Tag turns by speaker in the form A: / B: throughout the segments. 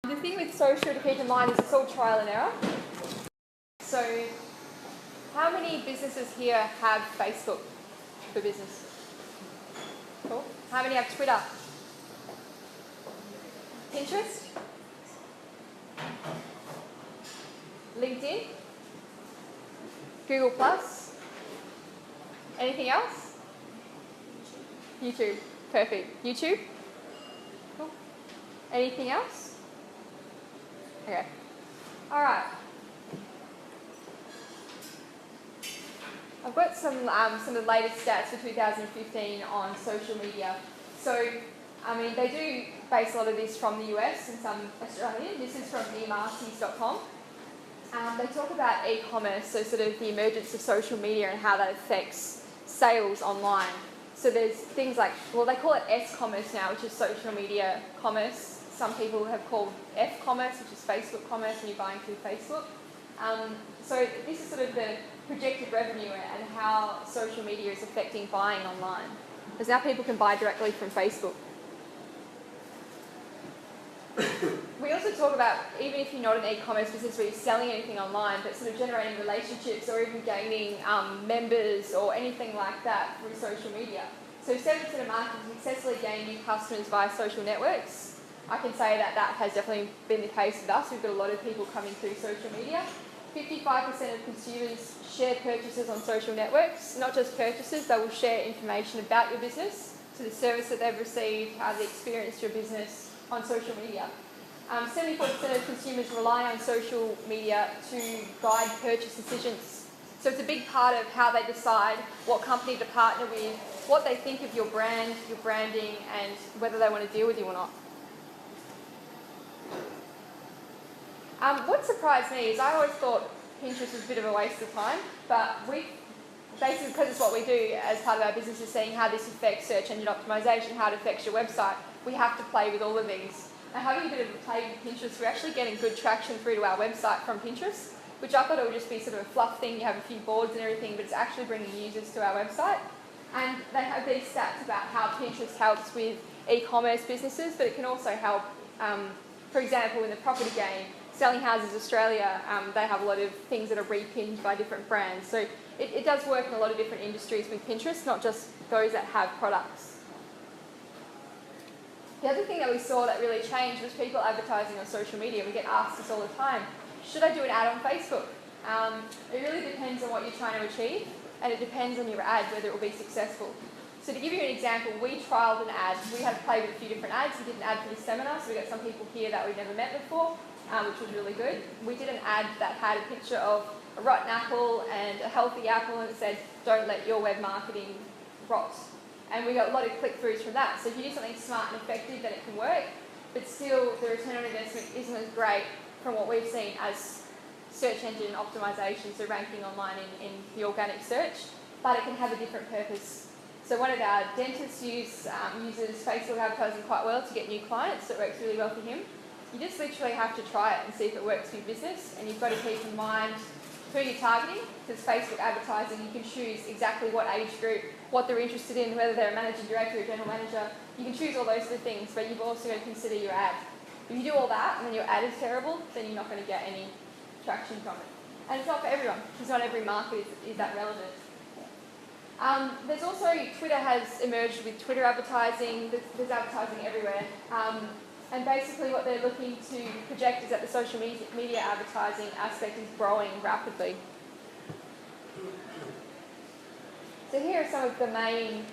A: The thing with social to keep in mind is it's all trial and error. So how many businesses here have Facebook for business? Cool. How many have Twitter? Pinterest? LinkedIn? Google Plus? Anything else? YouTube. Perfect. YouTube? Cool. Anything else? Okay. All right. I've got some of the latest stats for 2015 on social media. So, I mean, they do base a lot of this from the US and some Australian. This is from emarcies.com. They talk about e-commerce, so sort of the emergence of social media and how that affects sales online. So there's things like, well, they call it S-commerce now, which is social media commerce. Some people have called F-commerce, which is Facebook commerce, and you're buying through Facebook. So this is sort of the projected revenue and how social media is affecting buying online. Because now people can buy directly from Facebook. We also talk about, even if you're not an e-commerce business where you're selling anything online, but sort of generating relationships or even gaining members or anything like that through social media. So 70% of marketers successfully gain new customers via social networks. I can say that that has definitely been the case with us. We've got a lot of people coming through social media. 55% of consumers share purchases on social networks. Not just purchases, they will share information about your business, so the service that they've received, how they experienced your business on social media. 74% of consumers rely on social media to guide purchase decisions. So it's a big part of how they decide what company to partner with, what they think of your brand, your branding, and whether they want to deal with you or not. What surprised me is I always thought Pinterest was a bit of a waste of time, but we basically, because it's what we do as part of our business, is seeing how this affects search engine optimization, how it affects your website. We have to play with all of these. Now, having a bit of a play with Pinterest, we're actually getting good traction through to our website from Pinterest, which I thought it would just be sort of a fluff thing. You have a few boards and everything, but it's actually bringing users to our website. And they have these stats about how Pinterest helps with e-commerce businesses, but it can also help, for example, in the property game, Selling Houses Australia, they have a lot of things that are repinned by different brands. So it does work in a lot of different industries with Pinterest, not just those that have products. The other thing that we saw that really changed was people advertising on social media. We get asked this all the time, should I do an ad on Facebook? It really depends on what you're trying to achieve, and it depends on your ad whether it will be successful. So to give you an example, we trialled an ad. We had to play with a few different ads. We did an ad for this seminar, so we got some people here that we've never met before, which was really good. We did an ad that had a picture of a rotten apple and a healthy apple, and it said, don't let your web marketing rot. And we got a lot of click-throughs from that. So if you do something smart and effective, then it can work. But still, the return on investment isn't as great from what we've seen as search engine optimization, so ranking online in the organic search, but it can have a different purpose. So one of our dentists uses Facebook advertising quite well to get new clients, so it works really well for him. You just literally have to try it and see if it works for your business, and you've got to keep in mind who you're targeting, because Facebook advertising, you can choose exactly what age group, what they're interested in, whether they're a managing director or a general manager. You can choose all those sort of things, but you've also got to consider your ad. If you do all that and then your ad is terrible, then you're not going to get any traction from it. And it's not for everyone, because not every market is that relevant. There's also, Twitter has emerged with Twitter advertising. There's advertising everywhere. And basically what they're looking to project is that the social media advertising aspect is growing rapidly. So here are some of the main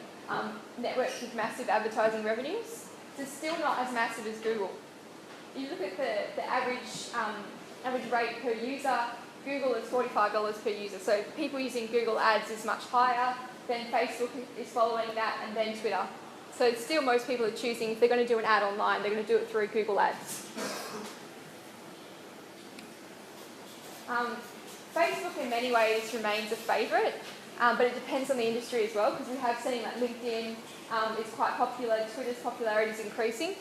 A: networks with massive advertising revenues. It's still not as massive as Google. You look at the average rate per user, Google is $45 per user. So people using Google Ads is much higher, then Facebook is following that, and then Twitter. So still most people are choosing, if they're going to do an ad online, they're going to do it through Google Ads. Facebook in many ways remains a favourite, but it depends on the industry as well, because we have seen that LinkedIn is quite popular, Twitter's popularity is increasing,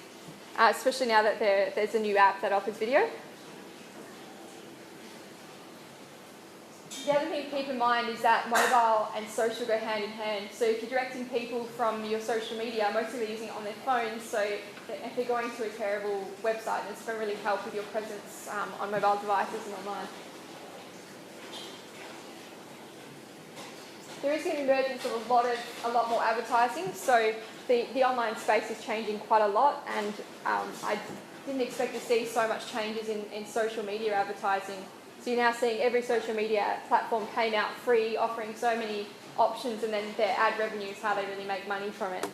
A: especially now that there's a new app that offers video. The other thing to keep in mind is that mobile and social go hand in hand. So if you're directing people from your social media, mostly they're using it on their phones, so if they're going to a terrible website, it's going to really help with your presence on mobile devices and online. There is an emergence of a lot more advertising, so the online space is changing quite a lot, and I didn't expect to see so much changes in social media advertising. So you're now seeing every social media platform came out free, offering so many options, and then their ad revenue is how they really make money from it.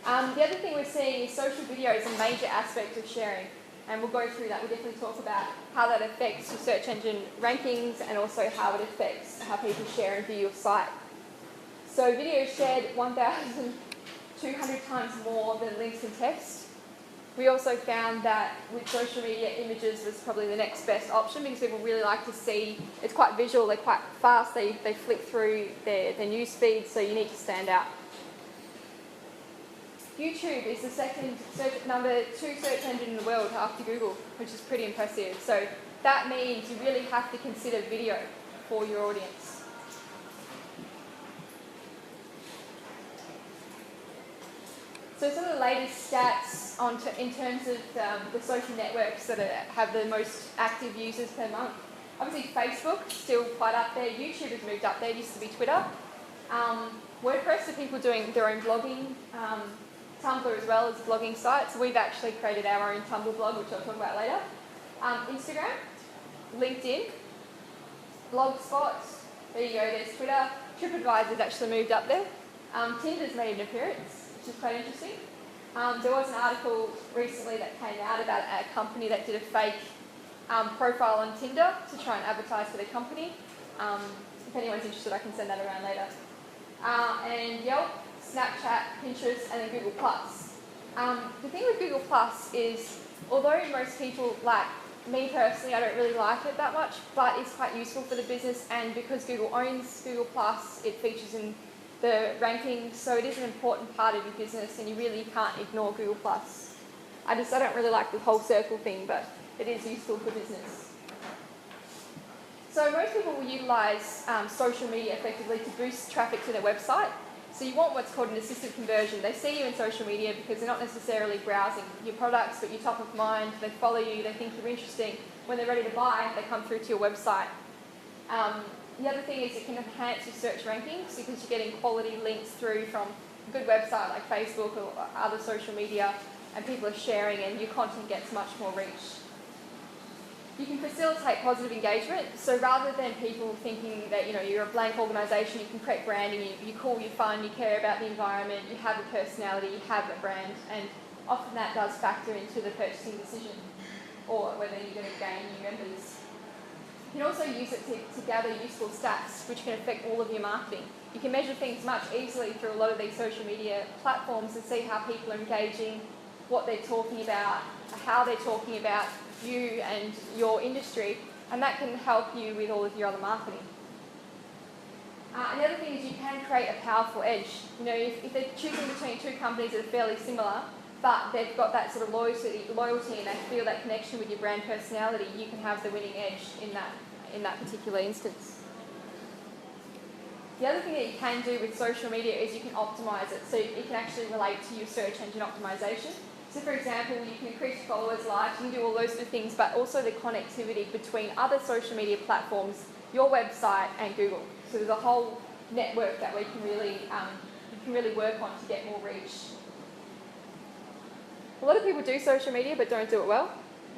A: The other thing we're seeing is social video is a major aspect of sharing, and we'll go through that. We'll definitely talk about how that affects your search engine rankings and also how it affects how people share and view your site. So video is shared 1,200 times more than links and text. We also found that with social media, images was probably the next best option because people really like to see, it's quite visual, they're quite fast, they flick through their news feed, so you need to stand out. YouTube is the second number 2 search engine in the world after Google, which is pretty impressive. So that means you really have to consider video for your audience. So some of the latest stats in terms of the social networks that have the most active users per month. Obviously Facebook, still quite up there. YouTube has moved up there, it used to be Twitter. WordPress are people doing their own blogging. Tumblr as well as a blogging site. So we've actually created our own Tumblr blog, which I'll talk about later. Instagram, LinkedIn, Blogspot, there you go, there's Twitter. TripAdvisor's actually moved up there. Tinder's made an appearance, which is quite interesting. There was an article recently that came out about a company that did a fake profile on Tinder to try and advertise for their company. If anyone's interested, I can send that around later. And Yelp, Snapchat, Pinterest, and then Google+. The thing with Google+ is, although most people, like me personally, I don't really like it that much, but it's quite useful for the business, and because Google owns Google+, it features in the rankings, so it is an important part of your business, and you really can't ignore Google+. I don't really like the whole circle thing, but it is useful for business. So most people will utilise social media effectively to boost traffic to their website. So you want what's called an assisted conversion. They see you in social media because they're not necessarily browsing your products, but you're top of mind, they follow you, they think you're interesting. When they're ready to buy, they come through to your website. The other thing is it can enhance your search rankings because you're getting quality links through from a good website like Facebook or other social media, and people are sharing and your content gets much more reach. You can facilitate positive engagement, so rather than people thinking that you're a blank organisation, you can create branding, you're cool, you're fun, you care about the environment, you have a personality, you have a brand, and often that does factor into the purchasing decision or whether you're going to gain new members. You can also use it to gather useful stats which can affect all of your marketing. You can measure things much easily through a lot of these social media platforms and see how people are engaging, what they're talking about, how they're talking about you and your industry, and that can help you with all of your other marketing. And the other thing is you can create a powerful edge. If they're choosing between two companies that are fairly similar, but they've got that sort of loyalty and they feel that connection with your brand personality, you can have the winning edge in that particular instance. The other thing that you can do with social media is you can optimize it, so it can actually relate to your search engine optimization. So for example, you can increase followers, likes, you can do all those sort of things, but also the connectivity between other social media platforms, your website and Google. So there's a whole network that we can really work on to get more reach. A lot of people do social media but don't do it well.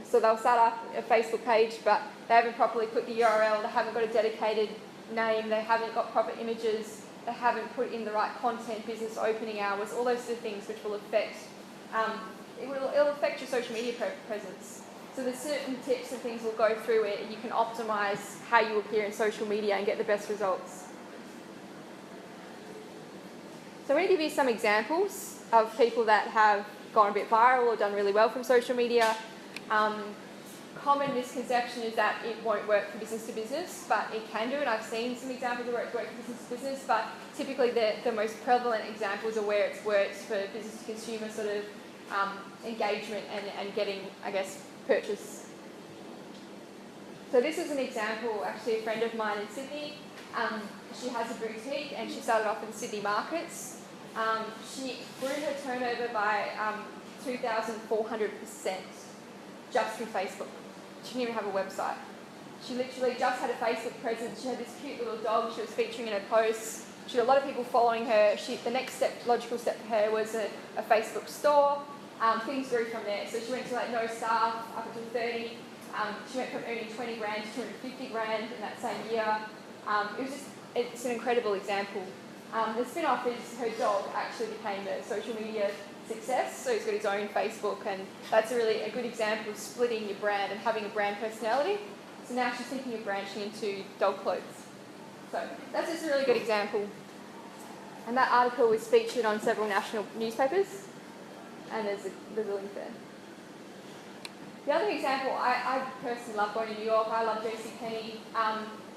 A: So they'll start up a Facebook page but they haven't properly put the URL, they haven't got a dedicated name, they haven't got proper images, they haven't put in the right content, business opening hours, all those sort of things which will affect it'll affect your social media presence. So there's certain tips and things we'll go through where you can optimise how you appear in social media and get the best results. So I'm going to give you some examples of people that have gone a bit viral or done really well from social media. Common misconception is that it won't work for business to business, but it can do, and I've seen some examples of where it's worked for business to business, but typically the most prevalent examples are where it's worked for business to consumer sort of engagement and getting, I guess, purchase. So this is an example, actually a friend of mine in Sydney. She has a boutique and she started off in Sydney markets. She grew her turnover by 2,400% just through Facebook. She didn't even have a website. She literally just had a Facebook presence. She had this cute little dog she was featuring in her posts. She had a lot of people following her. The next logical step for her was a Facebook store. Things grew from there. So she went to like no staff up until 30. She went from earning 20 grand to 250 grand in that same year. It's an incredible example. The spin-off is her dog actually became a social media success, so he's got his own Facebook, and that's a good example of splitting your brand and having a brand personality. So now she's thinking of branching into dog clothes. So that's just a really good example. And that article was featured on several national newspapers, and there's a link there. The other example, I personally love going to New York. I love JCPenney.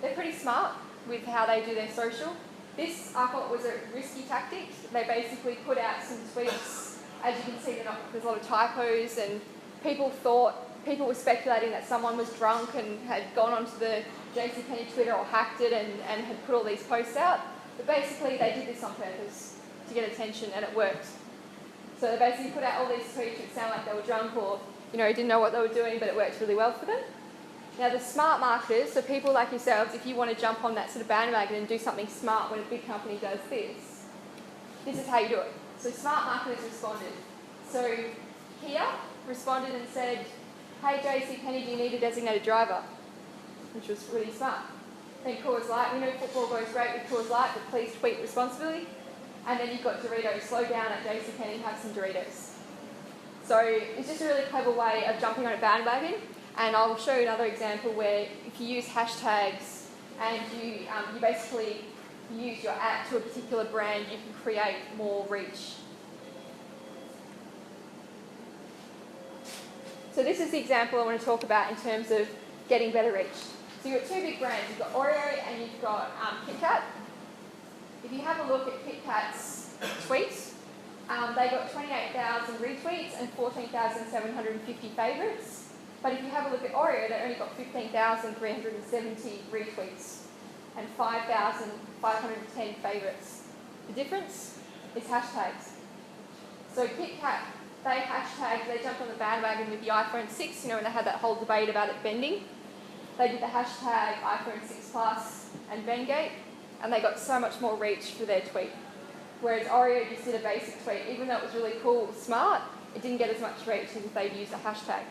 A: They're pretty smart with how they do their social. This, I thought, was a risky tactic. They basically put out some tweets. As you can see, there's a lot of typos, and people were speculating that someone was drunk and had gone onto the JCPenney Twitter or hacked it and had put all these posts out. But basically, they did this on purpose to get attention, and it worked. So they basically put out all these tweets that sound like they were drunk or didn't know what they were doing, but it worked really well for them. Now, the smart marketers, so people like yourselves, if you want to jump on that sort of bandwagon and do something smart when a big company does this is how you do it. So smart marketers responded. So Kia responded and said, "Hey JCPenney, do you need a designated driver?" Which was really smart. Then Coors Light, we know football goes great with Coors Light, but please tweet responsibly. And then you've got Doritos, slow down at JCPenney, have some Doritos. So it's just a really clever way of jumping on a bandwagon. And I'll show you another example where if you use hashtags and you basically use your app to a particular brand, you can create more reach. So this is the example I want to talk about in terms of getting better reach. So you've got two big brands. You've got Oreo and you've got Kit Kat. If you have a look at Kit Kat's tweets, they got 28,000 retweets and 14,750 favourites. But if you have a look at Oreo, they only got 15,370 retweets and 5,510 favourites. The difference is hashtags. So Kit Kat, they jumped on the bandwagon with the iPhone 6, when they had that whole debate about it bending. They did the hashtag iPhone 6 Plus and Bendgate, and they got so much more reach for their tweet. Whereas Oreo just did a basic tweet. Even though it was really cool, smart, it didn't get as much reach as if they'd used a hashtag.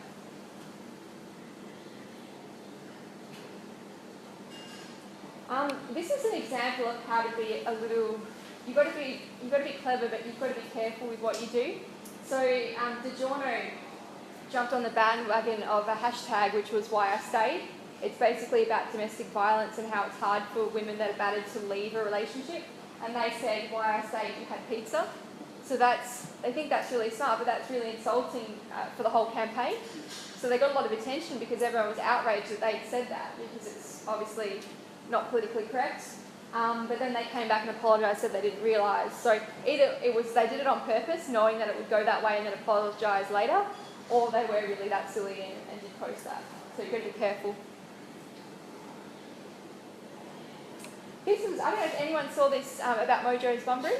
A: This is an example of how to be you've got to be clever, but you've got to be careful with what you do. So DiGiorno jumped on the bandwagon of a hashtag, which was Why I Stayed. It's basically about domestic violence and how it's hard for women that are battered to leave a relationship. And they said, "Why I stayed, you had pizza." So they think that's really smart, but that's really insulting for the whole campaign. So they got a lot of attention because everyone was outraged that they'd said that, because it's obviously not politically correct. But then they came back and apologised, said they didn't realise. So either they did it on purpose, knowing that it would go that way and then apologise later, or they were really that silly and did post that. So you've got to be careful. I don't know if anyone saw this about Mojo's Bunbury.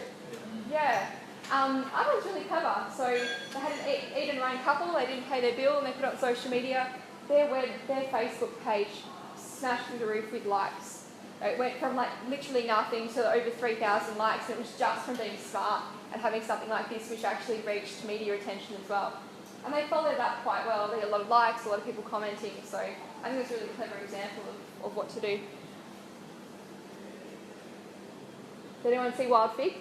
A: Yeah. I thought it was really clever. So they had an eat and run couple, they didn't pay their bill and they put it on social media. Their Facebook page smashed through the roof with likes. It went from literally nothing to over 3,000 likes, and it was just from being smart and having something like this which actually reached media attention as well. And they followed it up quite well. They got a lot of likes, a lot of people commenting, so I think it's a really clever example of what to do. Did anyone see Wild Fig?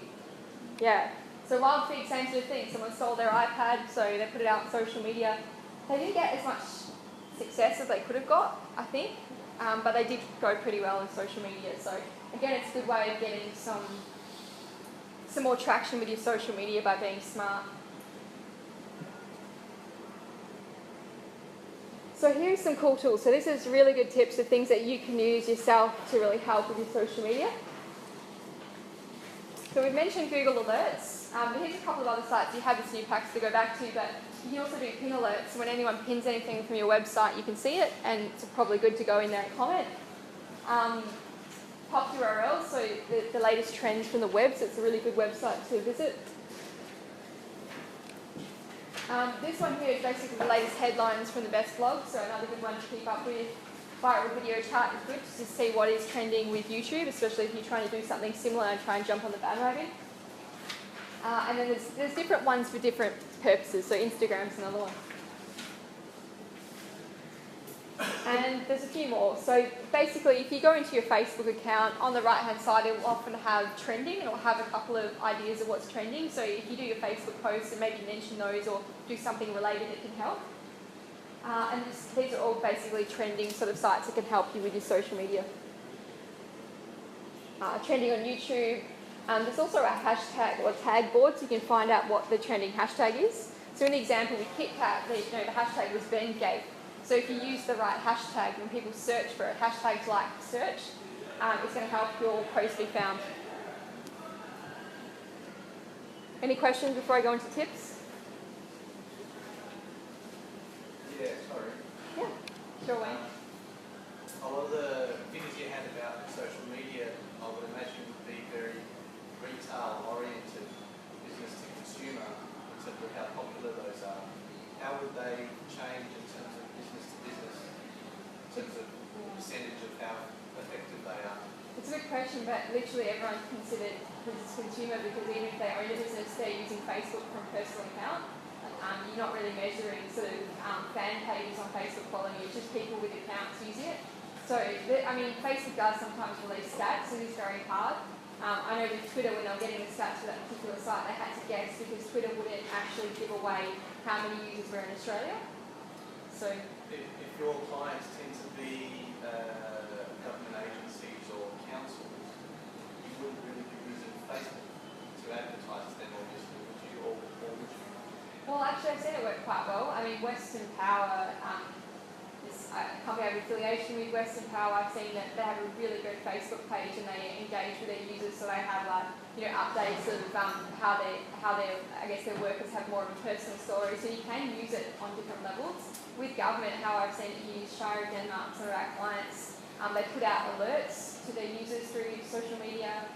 A: Yeah. So Wild Fig, same sort of thing. Someone stole their iPad, so they put it out on social media. They didn't get as much success as they could have got, I think, but they did go pretty well on social media. So again, it's a good way of getting some more traction with your social media by being smart. So here's some cool tools. So this is really good tips of things that you can use yourself to really help with your social media. So we've mentioned Google Alerts, but here's a couple of other sites. You have the new packs to go back to, but you can also do pin alerts. So when anyone pins anything from your website, you can see it, and it's probably good to go in there and comment. Pop URLs, so the latest trends from the web, so it's a really good website to visit. This one here is basically the latest headlines from the best blogs, so another good one to keep up with. Viral video chart is good to see what is trending with YouTube, especially if you're trying to do something similar and try and jump on the bandwagon. And then there's different ones for different purposes, so Instagram's another one. And there's a few more. So basically, if you go into your Facebook account, on the right-hand side, it will often have trending, and it will have a couple of ideas of what's trending. So if you do your Facebook posts and maybe mention those or do something related, it can help. And these are all basically trending sort of sites that can help you with your social media. Trending on YouTube. There's also a hashtag or tag board, so you can find out what the trending hashtag is. So in the example with KitKat, the hashtag was Bengate. So if you use the right hashtag, when people search for it, hashtags like search, it's going to help your post be found. Any questions before I go into tips?
B: Yeah, sorry.
A: Yeah, sure, Wayne.
B: A lot of the figures you had about social media, I would imagine would be very retail-oriented, business to consumer, in terms of how popular those are. How would they change in terms of business to business, in terms of percentage of how effective they are?
A: It's a good question, but literally everyone's considered business consumer, because even if they own a business, they're using Facebook from a personal account. You're not really measuring sort of fan pages on Facebook following you, it's just people with accounts using it. So, Facebook does sometimes release stats, and it's very hard. I know with Twitter, when they were getting the stats for that particular site, they had to guess, because Twitter wouldn't actually give away how many users were in Australia. So,
B: if your clients tend to be government agencies or councils, you wouldn't really be using Facebook to advertise them, obviously, would you? Or would you?
A: Well, actually, I've seen it work quite well. I mean, Western Power, this company I have affiliation with Western Power. I've seen that they have a really good Facebook page, and they engage with their users, so they have updates of how their workers have more of a personal story. So you can use it on different levels. With government, how I've seen it used, Shire of Denmark, some of our clients, they put out alerts to their users through social media.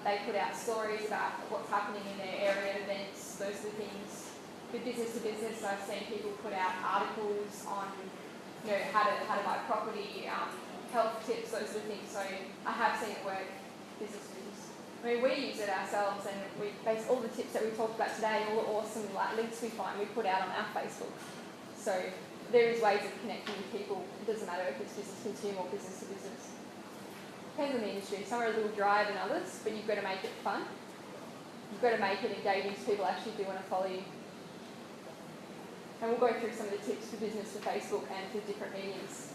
A: They put out stories about what's happening in their area, events, those sort of things. With business to business, I've seen people put out articles on how to buy property, health tips, those sort of things. So I have seen it work business to business. I mean, we use it ourselves, and we base all the tips that we talked about today, all the awesome links we find, we put out on our Facebook. So there is ways of connecting with people. It doesn't matter if it's business to consumer or business to business. Depends on the industry. Some are a little drier than others, but you've got to make it fun. You've got to make it engaging so people actually do want to follow you. And we'll go through some of the tips for business for Facebook and for different mediums.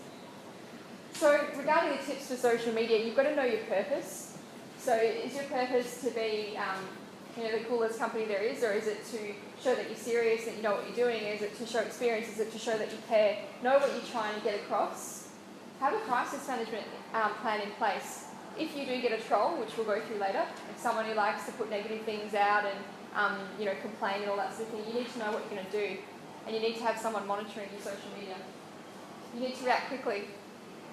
A: So regarding the tips for social media, you've got to know your purpose. So is your purpose to be the coolest company there is, or is it to show that you're serious, that you know what you're doing? Is it to show experience? Is it to show that you care? Know what you're trying to get across. Have a crisis management plan in place. If you do get a troll, which we'll go through later, if someone who likes to put negative things out and complain and all that sort of thing, you need to know what you're going to do. And you need to have someone monitoring your social media. You need to react quickly.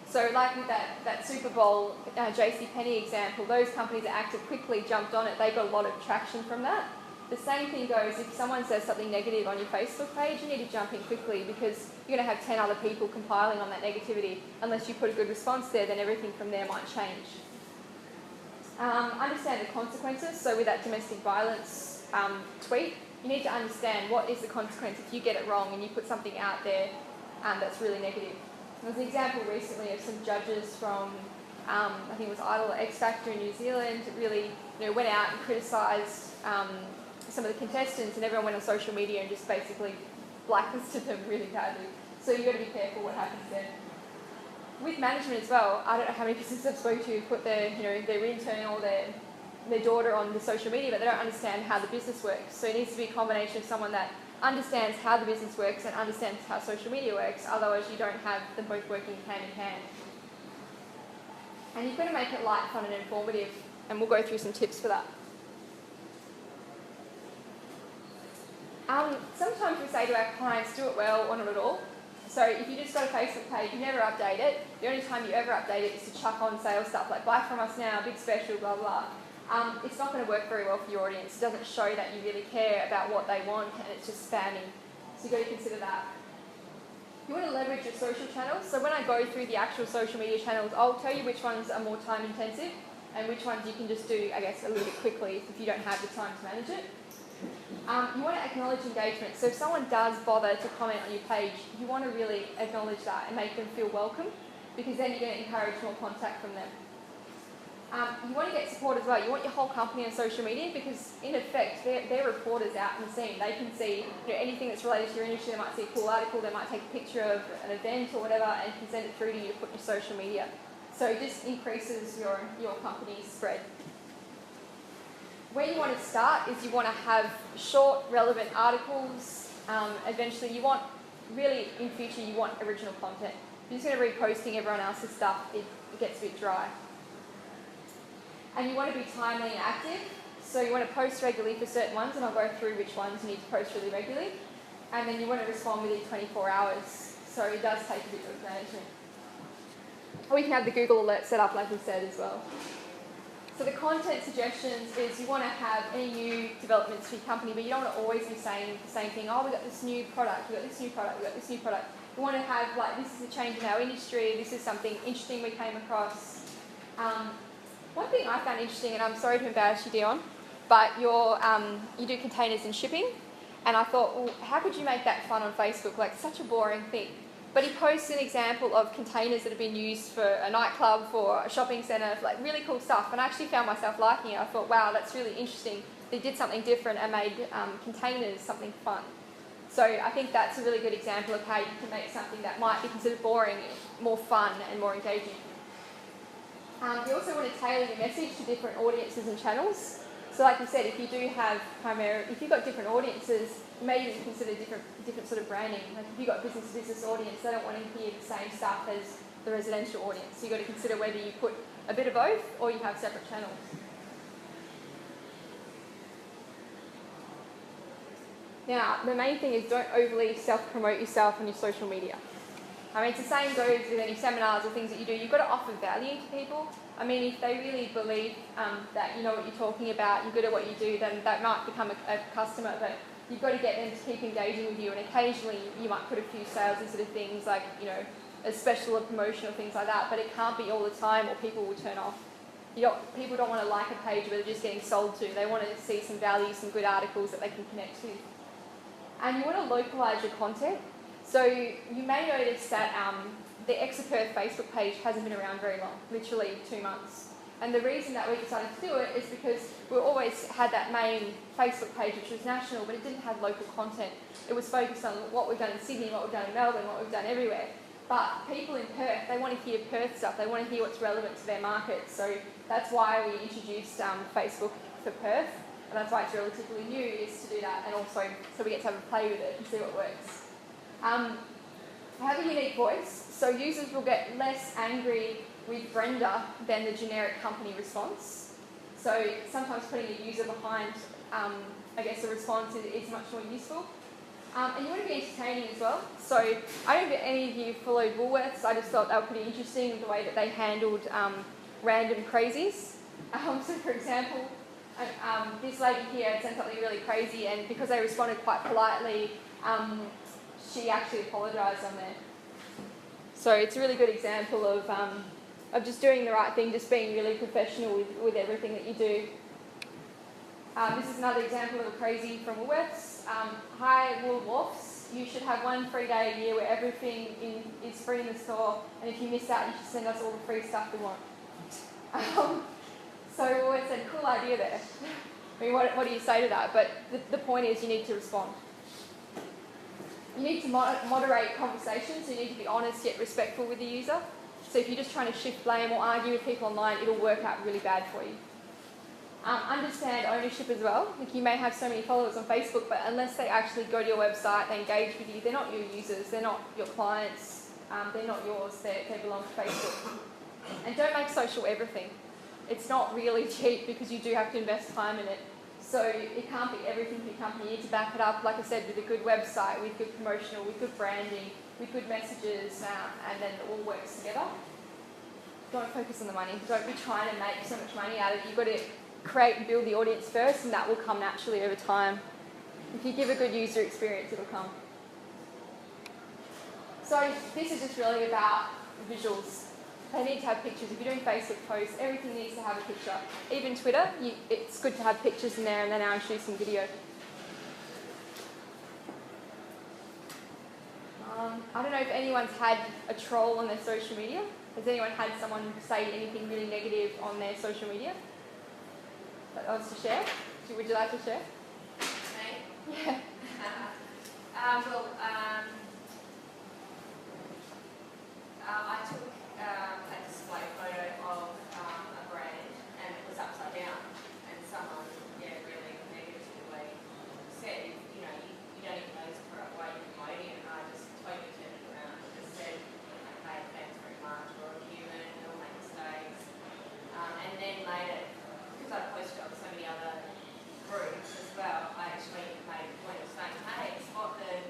A: So like with that Super Bowl JCPenney example, those companies that acted quickly, jumped on it, they got a lot of traction from that. The same thing goes if someone says something negative on your Facebook page, you need to jump in quickly, because you're going to have 10 other people compiling on that negativity. Unless you put a good response there, then everything from there might change. Understand the consequences. So with that domestic violence tweet, you need to understand what is the consequence if you get it wrong and you put something out there that's really negative. There was an example recently of some judges from, I think it was Idol or X Factor in New Zealand, really went out and criticised some of the contestants, and everyone went on social media and just basically blacklisted them really badly. So you've got to be careful what happens there. With management as well, I don't know how many businesses I've spoken to who put their intern or their daughter on the social media, but they don't understand how the business works. So it needs to be a combination of someone that understands how the business works and understands how social media works, otherwise you don't have them both working hand in hand. And you've got to make it light, fun and informative, and we'll go through some tips for that. Sometimes we say to our clients, do it well or not at all. So if you just got a Facebook page, you never update it. The only time you ever update it is to chuck on sales stuff like buy from us now, big special, blah, blah. It's not going to work very well for your audience. It doesn't show that you really care about what they want, and it's just spamming. So you've got to consider that. You want to leverage your social channels. So when I go through the actual social media channels, I'll tell you which ones are more time intensive and which ones you can just do, I guess, a little bit quickly if you don't have the time to manage it. You want to acknowledge engagement. So if someone does bother to comment on your page, you want to really acknowledge that and make them feel welcome, because then you're going to encourage more contact from them. You want to get support as well. You want your whole company on social media, because in effect they're reporters out in the scene. They can see anything that's related to your industry. They might see a cool article, they might take a picture of an event or whatever and can send it through to you to put in your social media. So it just increases your company's spread. Where you want to start is you want to have short, relevant articles. Eventually you want, really in future, you want original content. If you're just going to be reposting everyone else's stuff, it gets a bit dry. And you want to be timely and active. So you want to post regularly for certain ones, and I'll go through which ones you need to post really regularly. And then you want to respond within 24 hours. So it does take a bit of management. Or you can have the Google alert set up like we said as well. So the content suggestions is you want to have any new developments to your company, but you don't want to always be saying the same thing. Oh, we've got this new product, we've got this new product, we've got this new product. You want to have like, this is a change in our industry, this is something interesting we came across. One thing I found interesting, and I'm sorry to embarrass you, Dion, but you do containers and shipping, and I thought, well, how could you make that fun on Facebook? Like, such a boring thing. But he posts an example of containers that have been used for a nightclub, for a shopping centre, like really cool stuff. And I actually found myself liking it. I thought, wow, that's really interesting. They did something different and made containers something fun. So I think that's a really good example of how you can make something that might be considered boring more fun and more engaging. You also want to tailor your message to different audiences and channels. So like you said, if you do have if you've got different audiences, maybe you consider different sort of branding. Like if you've got business-to-business audience, they don't want to hear the same stuff as the residential audience. So you've got to consider whether you put a bit of both or you have separate channels. Now, the main thing is don't overly self-promote yourself on your social media. I mean, it's the same goes with any seminars or things that you do. You've got to offer value to people. I mean, if they really believe that you know what you're talking about, you're good at what you do, then that might become a customer. But you've got to get them to keep engaging with you, and occasionally you might put a few salesy sort of things like, you know, a special or promotion or things like that. But it can't be all the time, or people will turn off. People don't want to like a page where they're just getting sold to. They want to see some value, some good articles that they can connect to. And you want to localise your content. So you may notice that the Exit Perth Facebook page hasn't been around very long, literally 2 months. And the reason that we decided to do it is because we always had that main Facebook page which was national, but it didn't have local content. It was focused on what we've done in Sydney, what we've done in Melbourne, what we've done everywhere. But people in Perth, they want to hear Perth stuff, they want to hear what's relevant to their market. So that's why we introduced Facebook for Perth, and that's why it's relatively new, is to do that, and also so we get to have a play with it and see what works. Have a unique voice, so users will get less angry with Brenda than the generic company response. So sometimes putting a user behind, I guess, a response is much more useful. And you want to be entertaining as well. So I don't know if any of you followed Woolworths. I just thought they were pretty interesting, the way that they handled random crazies. So for example, this lady here had said something really crazy, and because they responded quite politely, she actually apologised on there. So it's a really good example of just doing the right thing, just being really professional with everything that you do. This is another example of a crazy from Woolworths. Hi Woolworths, you should have one free day a year where everything is free in the store, and if you miss out, you should send us all the free stuff we want. So Woolworths said, cool idea there. I mean, what do you say to that? But the point is you need to respond. You need to moderate conversations, so you need to be honest yet respectful with the user. So if you're just trying to shift blame or argue with people online, it'll work out really bad for you. Understand ownership as well. Like, you may have so many followers on Facebook, but unless they actually go to your website, they engage with you, they're not your users, they're not your clients, they're not yours, they belong to Facebook. And don't make social everything. It's not really cheap because you do have to invest time in it. So it can't be everything for your company. You need to back it up, like I said, with a good website, with good promotional, with good branding, with good messages, and then it all works together. Don't focus on the money. Don't be trying to make so much money out of it. You've got to create and build the audience first, and that will come naturally over time. If you give a good user experience, it'll come. So this is just really about visuals. They need to have pictures. If you're doing Facebook posts, everything needs to have a picture. Even Twitter, it's good to have pictures in there, and then now introducing video. I don't know if anyone's had a troll on their social media. Has anyone had someone say anything really negative on their social media? That wants to share? Would you like to share?
C: Me?
A: Yeah.
C: I took a display photo of a brand and it was upside down, and someone really negatively said, you don't even know this product, why you're promoting it, and I just totally turned it around and just said, hey, thanks very much, we're all human, we all make mistakes, and then made it, because I posted on so many other groups as well, I actually made a point of saying, hey, spot the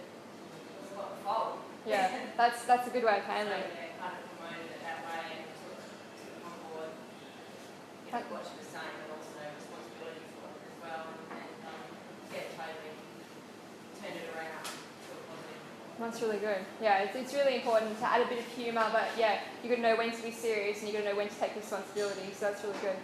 C: fault.
A: Yeah, that's a good way of handling it.
C: So, kind of promoted it that way and took on board what she was saying, but also responsibility for it as well, and totally turned it around to a positive.
A: That's really good. Yeah, it's really important to add a bit of humour, but yeah, you've got to know when to be serious and you've got to know when to take responsibility, so that's really good.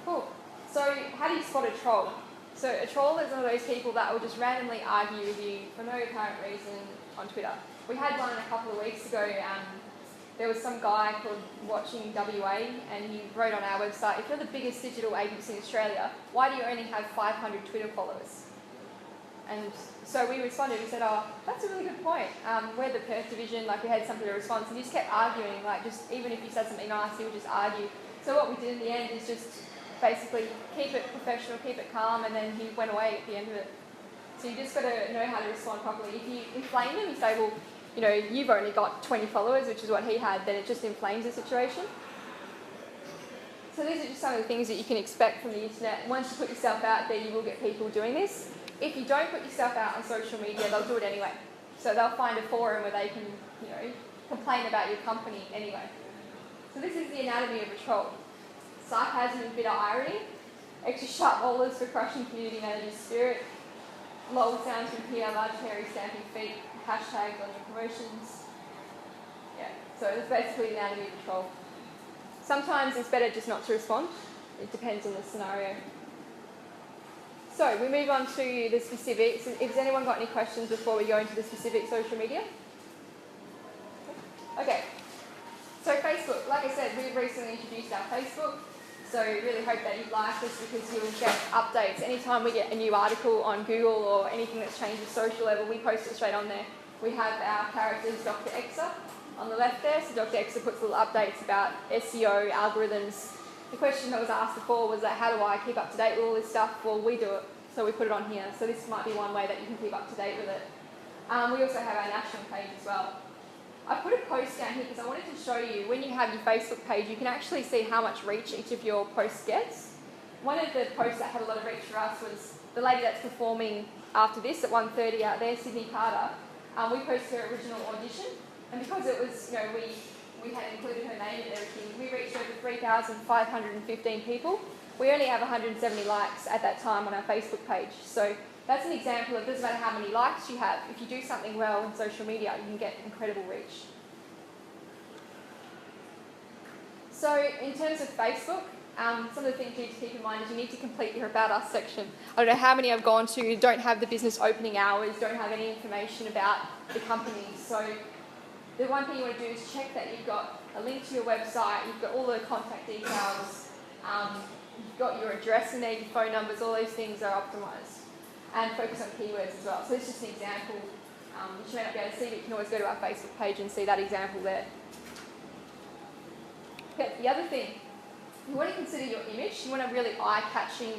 A: Cool. So how do you spot a troll? So a troll is one of those people that will just randomly argue with you for no apparent reason on Twitter. We had one a couple of weeks ago. There was some guy called Watching WA, and he wrote on our website, if you're the biggest digital agency in Australia, why do you only have 500 Twitter followers? And so we responded, we said, oh, that's a really good point. We're the Perth division, like we had some sort of response, and he just kept arguing, like just even if you said something nice, he would just argue. So what we did in the end is just basically keep it professional, keep it calm, and then he went away at the end of it. So you just got to know how to respond properly. If you inflame them, you say, well, you've only got 20 followers, which is what he had, then it just inflames the situation. So these are just some of the things that you can expect from the internet. Once you put yourself out there, you will get people doing this. If you don't put yourself out on social media, they'll do it anyway. So they'll find a forum where they can, complain about your company anyway. So this is the anatomy of a troll. Sarcasm and bitter irony, extra sharp rollers for crushing community managers' spirit, lol sounds from here, large hairy stamping feet, hashtags on your promotions. Yeah, so that's basically the anatomy of a troll. Sometimes it's better just not to respond. It depends on the scenario. So we move on to the specifics. Has anyone got any questions before we go into the specific social media? Okay. So Facebook, like I said, we've recently introduced our Facebook. So really hope that you like this because you'll get updates. Anytime we get a new article on Google or anything that's changed at social level, we post it straight on there. We have our characters, Dr. Exa, on the left there. So Dr. Exa puts little updates about SEO, algorithms. The question that was asked before was that how do I keep up to date with all this stuff? Well, we do it, so we put it on here. So this might be one way that you can keep up to date with it. We also have our national page as well. I put a post down here because I wanted to show you when you have your Facebook page, you can actually see how much reach each of your posts gets. One of the posts that had a lot of reach for us was the lady that's performing after this at 1:30 out there, Sydney Carter. We posted her original audition, and because it was, we had included her name and everything, we reached over 3,515 people. We only have 170 likes at that time on our Facebook page. So that's an example of, it doesn't matter how many likes you have, if you do something well in social media, you can get incredible reach. So in terms of Facebook, some of the things you need to keep in mind is you need to complete your About Us section. I don't know how many I've gone to don't have the business opening hours, don't have any information about the company. So the one thing you want to do is check that you've got a link to your website, you've got all the contact details, you've got your address in there, your phone numbers, all those things are optimised. And focus on keywords as well. So it's just an example which you may not be able to see, but you can always go to our Facebook page and see that example there. Okay, the other thing, you want to consider your image. You want a really eye-catching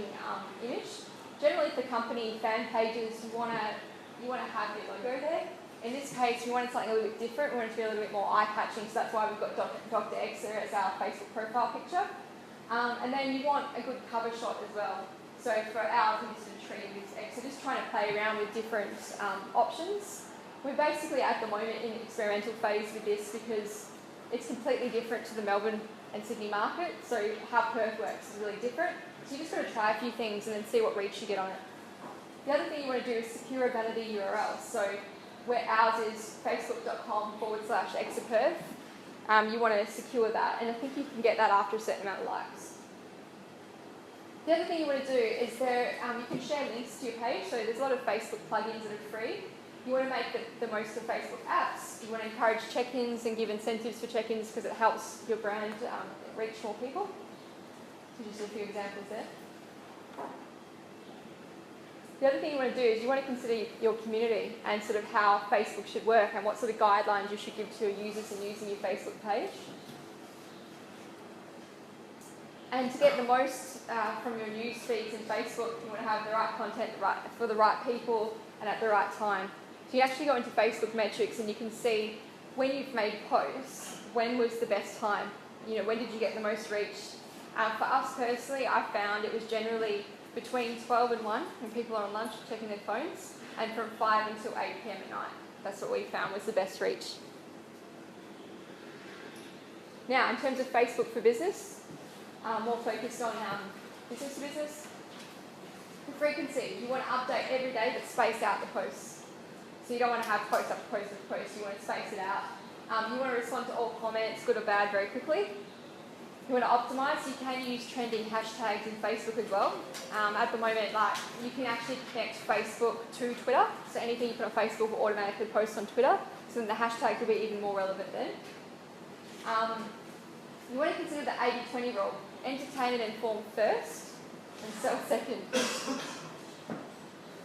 A: image. Generally for company fan pages, you want to have your logo there. In this case, we wanted something a little bit different. We wanted it to be a little bit more eye-catching, so that's why we've got Dr. Exa as our Facebook profile picture. And then you want a good cover shot as well. So for ours, we just did a tree with X. So just trying to play around with different options. We're basically at the moment in the experimental phase with this because it's completely different to the Melbourne and Sydney market. So how Perth works is really different. So you just got to try a few things and then see what reach you get on it. The other thing you want to do is secure a vanity URL. So where ours is facebook.com/exaperth. You want to secure that, and I think you can get that after a certain amount of likes. The other thing you want to do is you can share links to your page. So there's a lot of Facebook plugins that are free. You want to make the most of Facebook apps. You want to encourage check-ins and give incentives for check-ins because it helps your brand reach more people. So just a few examples there. The other thing you want to do is you want to consider your community and sort of how Facebook should work and what sort of guidelines you should give to your users in using your Facebook page. And to get the most from your news feeds in Facebook, you want to have the right content for the right people and at the right time. So you actually go into Facebook metrics and you can see when you've made posts, when was the best time? You know, when did you get the most reach? For us personally, I found it was generally between 12 and 1 when people are on lunch checking their phones, and from 5 until 8 p.m. at night. That's what we found was the best reach. Now, in terms of Facebook for business, more focused on business to business. The frequency, you want to update every day but space out the posts. So you don't want to have post after post after post, you want to space it out. You want to respond to all comments, good or bad, very quickly. You want to optimise, you can use trending hashtags in Facebook as well. At the moment, you can actually connect Facebook to Twitter, so anything you put on Facebook will automatically post on Twitter, so then the hashtags will be even more relevant then. You want to consider the 80-20 rule. Entertain and inform first, and sell second.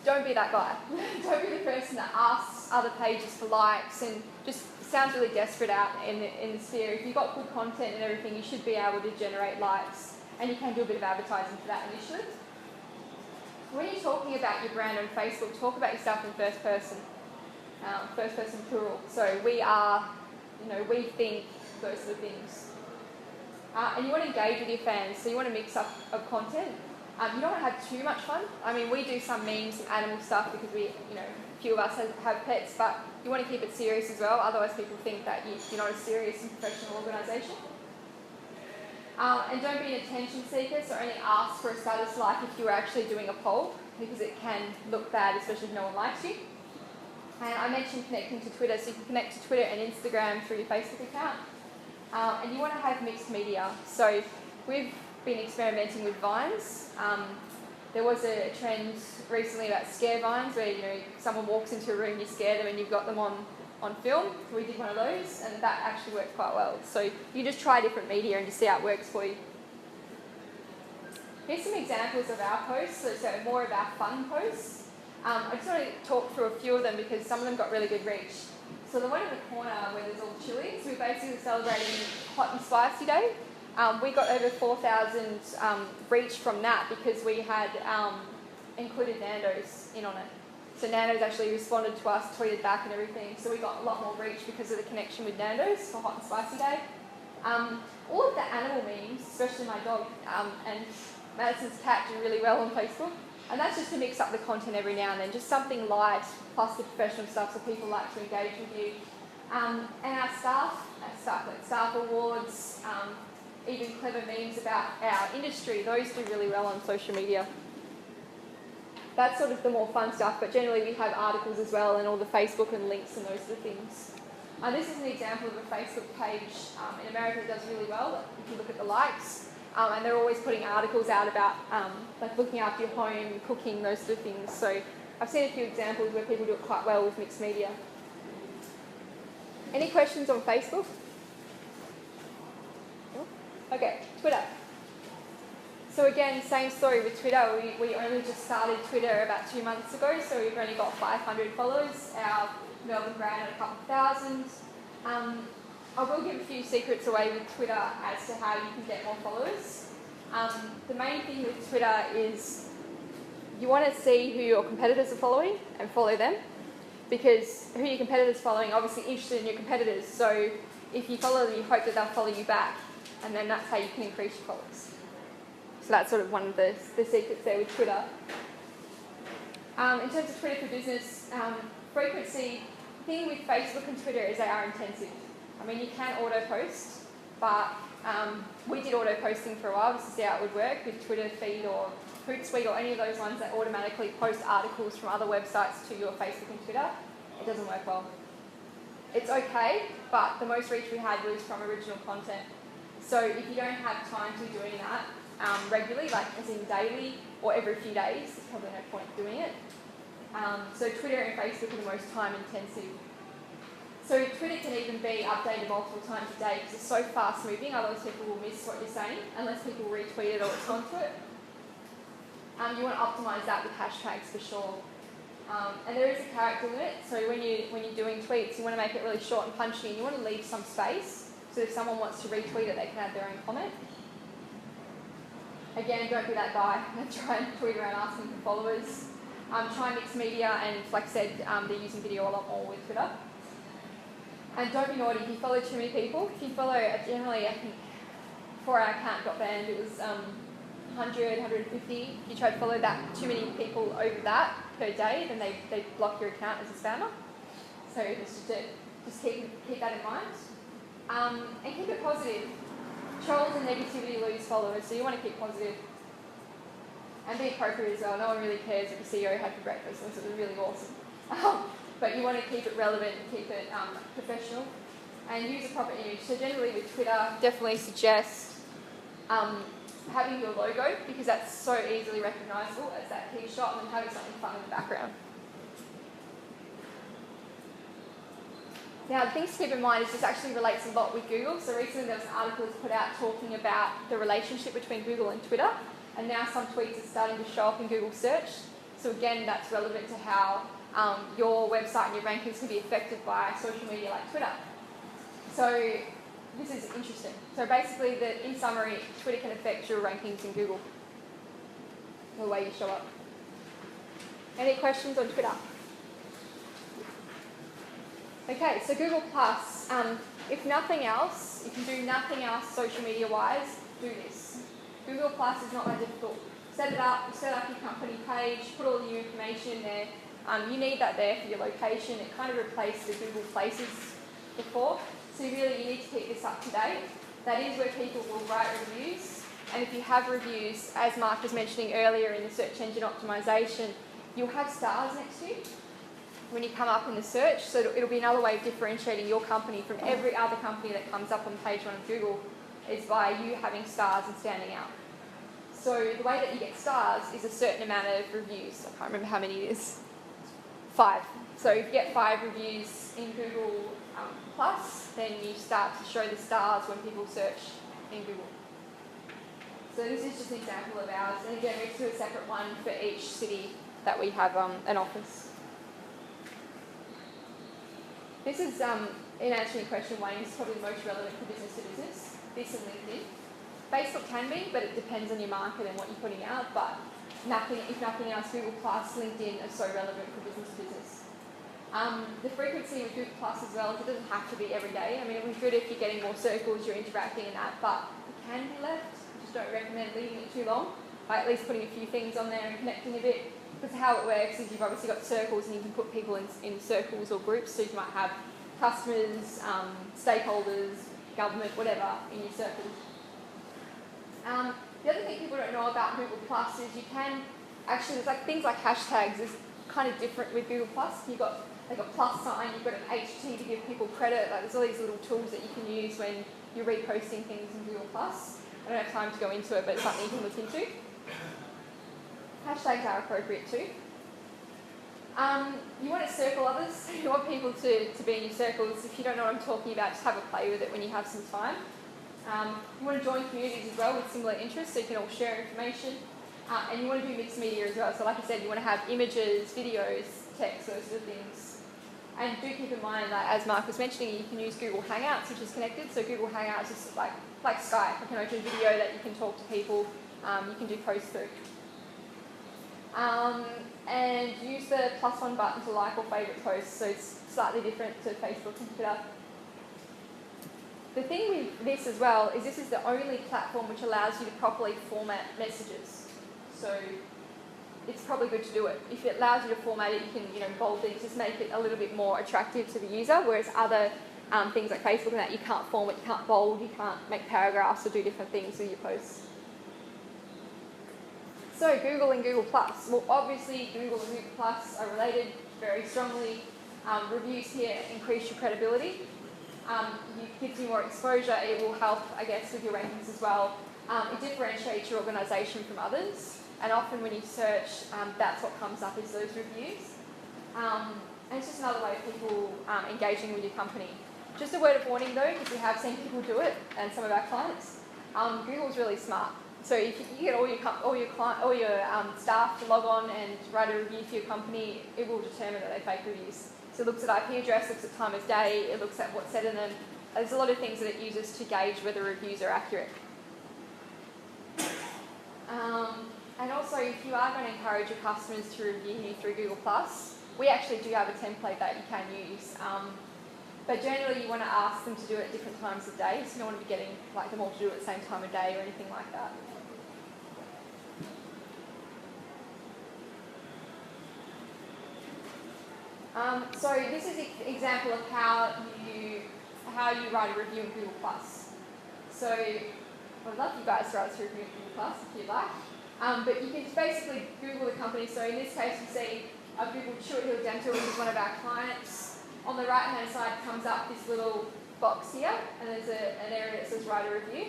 A: Don't be that guy. Don't be the person that asks other pages for likes and just sounds really desperate out in the sphere. If you've got good content and everything, you should be able to generate likes, and you can do a bit of advertising for that initially. When you're talking about your brand on Facebook, talk about yourself in first person plural. So we are, we think, those sort of things. And you want to engage with your fans, so you want to mix up of content. You don't want to have too much fun. I mean, we do some memes and animal stuff because a few of us have pets, but you want to keep it serious as well, otherwise people think that you're not a serious and professional organisation. And don't be an attention seeker, so only ask for a status like if you were actually doing a poll, because it can look bad, especially if no one likes you. And I mentioned connecting to Twitter, so you can connect to Twitter and Instagram through your Facebook account. And you want to have mixed media. So we've been experimenting with vines. There was a trend recently about scare vines where someone walks into a room, you scare them and you've got them on film. We did one of those and that actually worked quite well. So you just try different media and just see how it works for you. Here's some examples of our posts, so more of our fun posts. I just want to talk through a few of them because some of them got really good reach. So the one in the corner where there's all chilies, we're basically celebrating Hot and Spicy Day. We got over 4,000 reach from that because we had included Nando's in on it. So Nando's actually responded to us, tweeted back and everything. So we got a lot more reach because of the connection with Nando's for Hot and Spicy Day. All of the animal memes, especially my dog and Madison's cat, do really well on Facebook. And that's just to mix up the content every now and then, just something light plus the professional stuff so people like to engage with you. And our staff awards, even clever memes about our industry, those do really well on social media. That's sort of the more fun stuff, but generally we have articles as well and all the Facebook and links and those sort of things. This is an example of a Facebook page in America that does really well, if you look at the likes. And they're always putting articles out about like looking after your home, cooking, those sort of things. So I've seen a few examples where people do it quite well with mixed media. Any questions on Facebook? Okay, Twitter. So again, same story with Twitter. We only just started Twitter about 2 months ago, so we've only got 500 followers. Our Melbourne brand had a couple of thousand. I will give a few secrets away with Twitter as to how you can get more followers. The main thing with Twitter is you want to see who your competitors are following and follow them, because who your competitors are following are obviously interested in your competitors. So if you follow them, you hope that they'll follow you back, and then that's how you can increase your followers. So that's sort of one of the secrets there with Twitter. In terms of Twitter for business, frequency, the thing with Facebook and Twitter is they are intensive. I mean, you can auto-post, but we did auto-posting for a while just to see how it would work with Twitter feed or Hootsuite or any of those ones that automatically post articles from other websites to your Facebook and Twitter. It doesn't work well. It's okay, but the most reach we had was from original content. So if you don't have time to be doing that regularly, like as in daily or every few days, there's probably no point doing it. So Twitter and Facebook are the most time intensive. So Twitter can even be updated multiple times a day because it's so fast moving, otherwise people will miss what you're saying unless people retweet it or respond to it. You want to optimise that with hashtags for sure. And there is a character limit, so when you're doing tweets, you want to make it really short and punchy, and you want to leave some space, so if someone wants to retweet it, they can add their own comment. Again, don't be that guy and try and tweet around asking for followers. Try mixed media, and like I said, they're using video a lot more with Twitter. And don't be naughty if you follow too many people. If you follow, generally, I think, before our account got banned, it was 100, 150. If you try to follow that too many people over that per day, then they block your account as a spammer. So just keep that in mind. And keep it positive. Trolls and negativity lose followers, so you want to keep positive. And be appropriate as well. No one really cares if the CEO had for breakfast unless it was really awesome. But you want to keep it relevant and keep it professional. And use a proper image. So generally with Twitter, definitely suggest having your logo, because that's so easily recognisable as that key shot, and then having something fun in the background. Now, the things to keep in mind is this actually relates a lot with Google. So recently there was an article that was put out talking about the relationship between Google and Twitter, and now some tweets are starting to show up in Google search. So again, that's relevant to how your website and your rankings can be affected by social media like Twitter. So this is interesting. So basically, in summary, Twitter can affect your rankings in Google, the way you show up. Any questions on Twitter? Okay, so Google Plus. If nothing else, if you do nothing else social media-wise, do this. Google Plus is not that difficult. Set it up, set up your company page, put all your information in there. You need that there for your location. It kind of replaced the Google Places before. So you need to keep this up to date. That is where people will write reviews. And if you have reviews, as Mark was mentioning earlier in the search engine optimization, you'll have stars next to you when you come up in the search. So it'll be another way of differentiating your company from every other company that comes up on page 1 of Google, is by you having stars and standing out. So the way that you get stars is a certain amount of reviews. I can't remember how many it is. 5. So if you get 5 reviews in Google Plus, then you start to show the stars when people search in Google. So this is just an example of ours. And again, we have to do a separate one for each city that we have an office. This is, in answering question 1, is probably the most relevant for business to business. This and LinkedIn. Facebook can be, but it depends on your market and what you're putting out. But if nothing else, Google Plus, LinkedIn are so relevant for business to business. The frequency with Google Plus as well, it doesn't have to be every day. I mean, it would be good if you're getting more circles, you're interacting in that, but it can be left. I just don't recommend leaving it too long. By at least putting a few things on there and connecting a bit. Because how it works is you've obviously got circles, and you can put people in circles or groups. So you might have customers, stakeholders, government, whatever, in your circles. The other thing people don't know about Google Plus is you can actually, there's like things like hashtags is kind of different with Google Plus. You've got like a plus sign, you've got an HT to give people credit. Like there's all these little tools that you can use when you're reposting things in Google Plus. I don't have time to go into it, but it's something you can look into. Hashtags are appropriate too. You want to circle others. You want people to be in your circles. If you don't know what I'm talking about, just have a play with it when you have some time. You want to join communities as well with similar interests, so you can all share information. And you want to do mixed media as well. So like I said, you want to have images, videos, text, those sort of things. And do keep in mind that, as Mark was mentioning, you can use Google Hangouts, which is connected. So Google Hangouts is like Skype. You can open a video that you can talk to people. You can do posts through. And use the +1 button to like or favourite posts. So it's slightly different to Facebook and Twitter. The thing with this as well is this is the only platform which allows you to properly format messages. So it's probably good to do it. If it allows you to format it, you can bold things, just make it a little bit more attractive to the user, whereas other things like Facebook and that, you can't format, you can't bold, you can't make paragraphs or do different things with your posts. So Google and Google+. Well, obviously Google and Google+ are related very strongly. Reviews here increase your credibility. It gives you more exposure. It will help, I guess, with your rankings as well. It differentiates your organisation from others. And often when you search, that's what comes up is those reviews. And it's just another way of people engaging with your company. Just a word of warning though, because we have seen people do it, and some of our clients. Google's really smart. So if you get all your staff to log on and write a review for your company, it will determine that they're fake reviews. So it looks at IP address, looks at time of day, it looks at what's said in them. There's a lot of things that it uses to gauge whether reviews are accurate. And also, if you are going to encourage your customers to review you through Google+, we actually do have a template that you can use. But generally, you want to ask them to do it at different times of day, so you don't want to be getting them all to do it at the same time of day or anything like that. So this is an example of how you write a review in Google+. So I'd love you guys to write a review in Google+, if you'd like. But you can just basically Google the company. So in this case, you see I've Googled Chewett Hill Dental, which is one of our clients. On the right-hand side comes up this little box here, and there's an area that says write a review.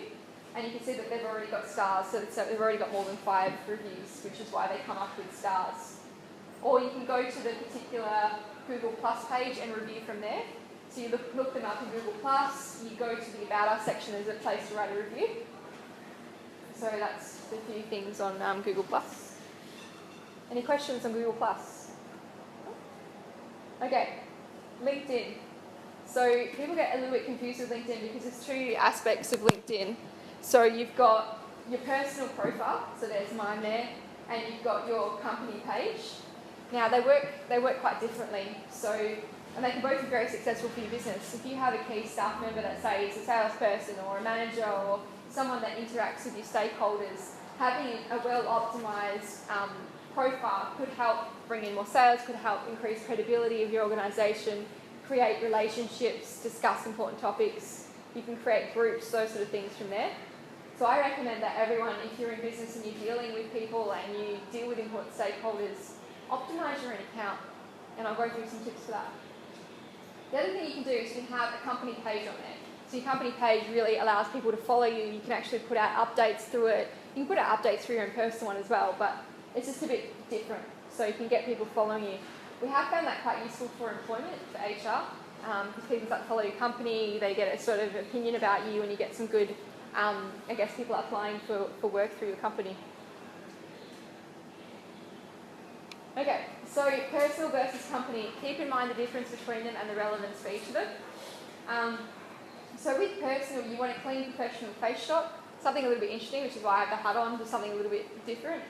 A: And you can see that they've already got stars, so they've already got more than 5 reviews, which is why they come up with stars. Or you can go to the particular Google Plus page and review from there. So you look them up in Google Plus, you go to the About Us section, there's a place to write a review. So that's a few things on Google Plus. Any questions on Google Plus? Okay, LinkedIn. So people get a little bit confused with LinkedIn because there's 2 aspects of LinkedIn. So you've got your personal profile, so there's mine there, and you've got your company page. Now they work quite differently, and they can both be very successful for your business. If you have a key staff member that say is a salesperson or a manager or someone that interacts with your stakeholders, having a well-optimised profile could help bring in more sales, could help increase credibility of your organisation, create relationships, discuss important topics. You can create groups, those sort of things from there. So I recommend that everyone, if you're in business and you're dealing with people and you deal with important stakeholders, optimise your own account, and I'll go through some tips for that. The other thing you can do is you can have a company page on there. So your company page really allows people to follow you. You can actually put out updates through it. You can put out updates through your own personal one as well, but it's just a bit different. So you can get people following you. We have found that quite useful for employment, for HR, because people start to follow your company, they get a sort of opinion about you, and you get some good, I guess, people applying for work through your company. Okay, so personal versus company. Keep in mind the difference between them and the relevance for each of them. So with personal, you want a clean, professional face shot, something a little bit interesting, which is why I have the hat on, just something a little bit different.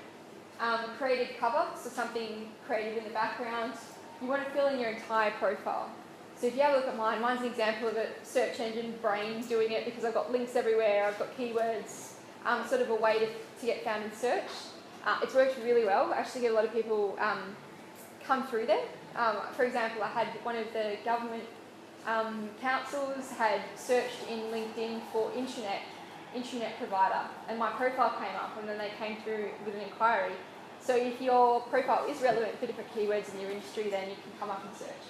A: Creative cover, so something creative in the background. You want to fill in your entire profile. So if you have a look at mine, mine's an example of a search engine brain doing it because I've got links everywhere, I've got keywords, sort of a way to get found in search. It's worked really well. I actually get a lot of people come through there. For example, I had one of the government councils had searched in LinkedIn for internet provider, and my profile came up, and then they came through with an inquiry. So if your profile is relevant for different keywords in your industry, then you can come up and search.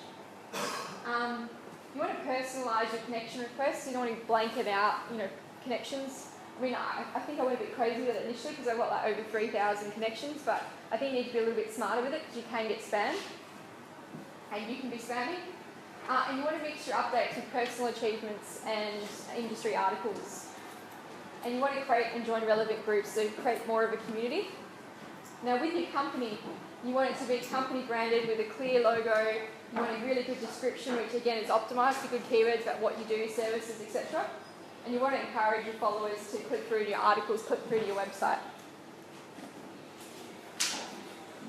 A: You want to personalise your connection requests. You don't want to blanket out, connections. I mean, I think I went a bit crazy with it initially because I've got like over 3,000 connections, but I think you need to be a little bit smarter with it because you can get spammed, and you can be spammy. And you want to mix your updates with personal achievements and industry articles. And you want to create and join relevant groups to create more of a community. Now with your company, you want it to be company branded with a clear logo. You want a really good description, which again is optimised for good keywords about what you do, services, etc. And you want to encourage your followers to click through to your articles, click through to your website.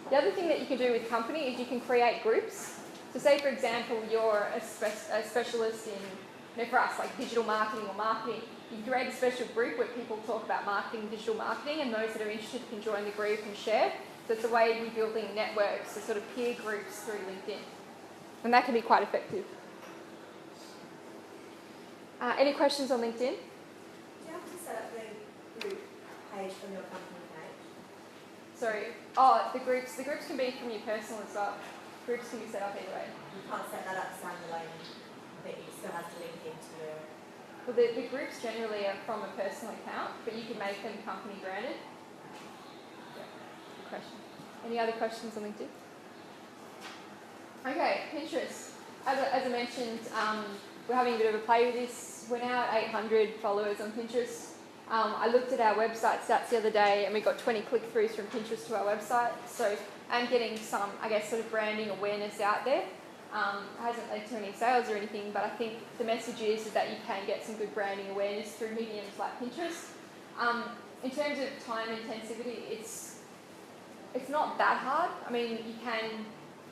A: The other thing that you can do with company is you can create groups. So say, for example, you're a specialist in for us, like digital marketing or marketing, you can create a special group where people talk about marketing, digital marketing, and those that are interested can join the group and share. So it's a way of building networks, the sort of peer groups through LinkedIn. And that can be quite effective. Any questions on LinkedIn?
D: Do you have to set up the group page from your company page?
A: Sorry. The groups can be from your personal as well. Groups can be set up either way.
D: You can't set that up standalone, but it still has to link into the...
A: Well, the groups generally are from a personal account, but you can make them company branded. Yeah, good question. Any other questions on LinkedIn? Okay, Pinterest. As I mentioned, we're having a bit of a play with this. We're now at 800 followers on Pinterest. I looked at our website stats the other day and we got 20 click-throughs from Pinterest to our website. So I'm getting some, I guess, sort of branding awareness out there. It hasn't led to any sales or anything, but I think the message is that you can get some good branding awareness through mediums like Pinterest. In terms of time intensivity, it's not that hard. I mean, you can,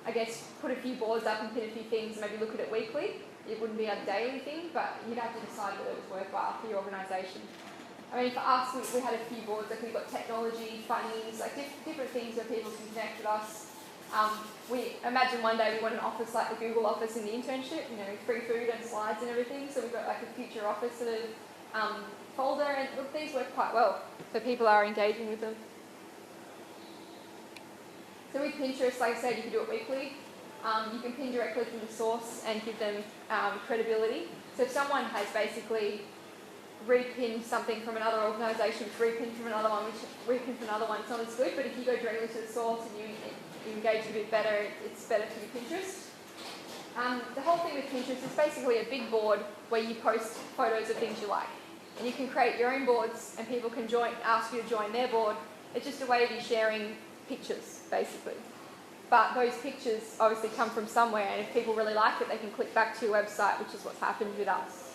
A: I guess, put a few boards up and pin a few things and maybe look at it weekly. It wouldn't be a daily thing, but you'd have to decide whether it was worthwhile for your organisation. I mean, for us, we had a few boards, like we've got technology, funnies, like different things where people can connect with us. We imagine one day we want an office like the Google office in the internship, free food and slides and everything. So we've got like a future office sort of folder, and look, these work quite well. So people are engaging with them. So with Pinterest, like I said, you can do it weekly. You can pin directly from the source and give them credibility. So if someone has basically repinned something from another organisation, which repinned from another one, which repinned from another one, it's not as good. But if you go directly to the source and you engage a bit better, it's better for your Pinterest. The whole thing with Pinterest is basically a big board where you post photos of things you like. And you can create your own boards and people can ask you to join their board. It's just a way of you sharing pictures, basically. But those pictures obviously come from somewhere, and if people really like it, they can click back to your website, which is what's happened with us.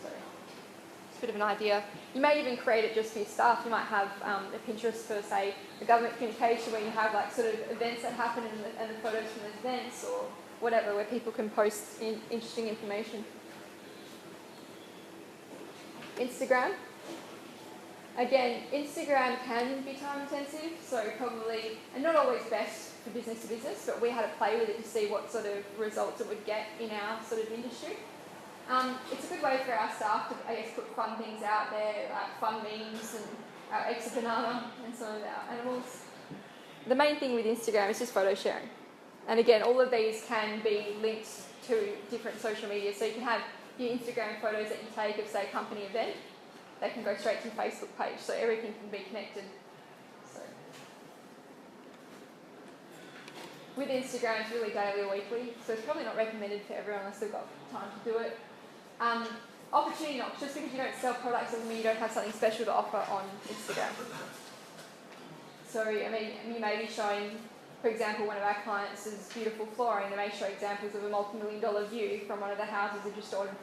A: So it's a bit of an idea. You may even create it just for your staff. You might have a Pinterest for, say, a government communication where you have like sort of events that happen and the photos from those events or whatever, where people can post interesting information. Instagram. Again, Instagram can be time intensive, so probably, and not always best for business to business, but we had to play with it to see what sort of results it would get in our sort of industry. It's a good way for our staff to, I guess, put fun things out there, like fun memes and our extra banana and some of our animals. The main thing with Instagram is just photo sharing. And again, all of these can be linked to different social media. So you can have your Instagram photos that you take of, say, a company event. They can go straight to your Facebook page, so everything can be connected. So with Instagram, it's really daily or weekly, so it's probably not recommended for everyone unless they've got time to do it. Opportunity knocks, just because you don't sell products doesn't mean you don't have something special to offer on Instagram. So, I mean, you may be showing, for example, one of our clients is beautiful flooring. They may show examples of a multi-million-dollar view from one of the houses they've just ordered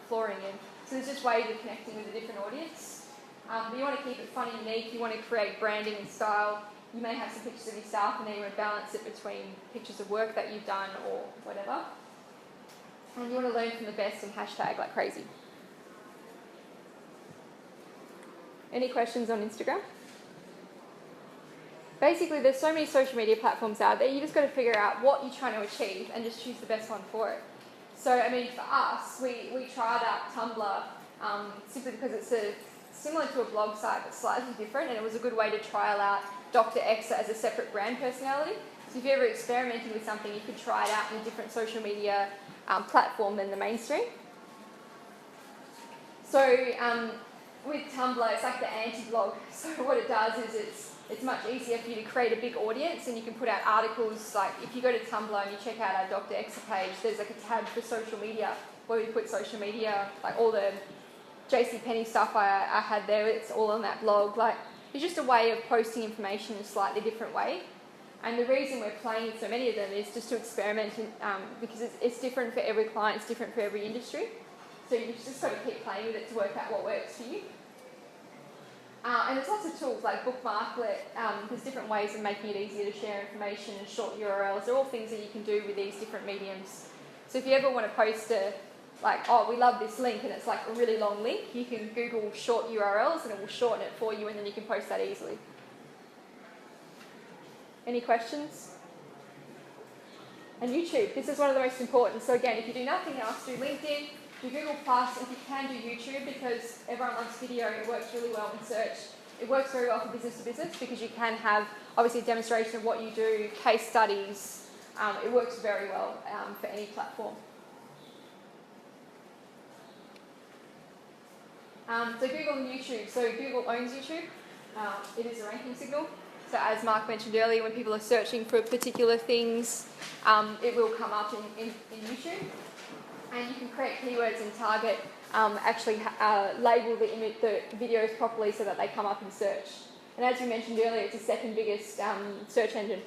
A: flooring in. So there's just ways of connecting with a different audience. But you want to keep it fun and unique. You want to create branding and style. You may have some pictures of your staff and then you want to balance it between pictures of work that you've done or whatever. And you want to learn from the best and hashtag like crazy. Any questions on Instagram? Basically, there's so many social media platforms out there, you just got to figure out what you're trying to achieve and just choose the best one for it. So, I mean, for us, we tried out Tumblr simply because it's similar to a blog site but slightly different, and it was a good way to trial out Dr. X as a separate brand personality. So if you're ever experimenting with something, you could try it out in a different social media platform than the mainstream. So with Tumblr, it's like the anti-blog. So what it does is it's much easier for you to create a big audience, and you can put out articles. Like if you go to Tumblr and you check out our Dr. X page, there's like a tab for social media where we put social media, like all the JCPenney stuff I had there, it's all on that blog. Like it's just a way of posting information in a slightly different way. And the reason we're playing with so many of them is just to experiment because it's different for every client, it's different for every industry. So you just got to keep playing with it to work out what works for you. And there's lots of tools like Bookmarklet. There's different ways of making it easier to share information and short URLs. They're all things that you can do with these different mediums. So if you ever want to post a like, oh, we love this link, and it's like a really long link, you can Google short URLs and it will shorten it for you, and then you can post that easily. Any questions? And YouTube, this is one of the most important. So again, if you do nothing else, do LinkedIn, do Google+, if you can do YouTube, because everyone loves video, it works really well in search. It works very well for business to business because you can have, obviously, a demonstration of what you do, case studies. It works very well for any platform. So Google and YouTube. So Google owns YouTube. It is a ranking signal. So as Mark mentioned earlier, when people are searching for particular things, it will come up in YouTube. And you can create keywords and target, actually label the videos properly so that they come up in search. And as we mentioned earlier, it's the second biggest search engine.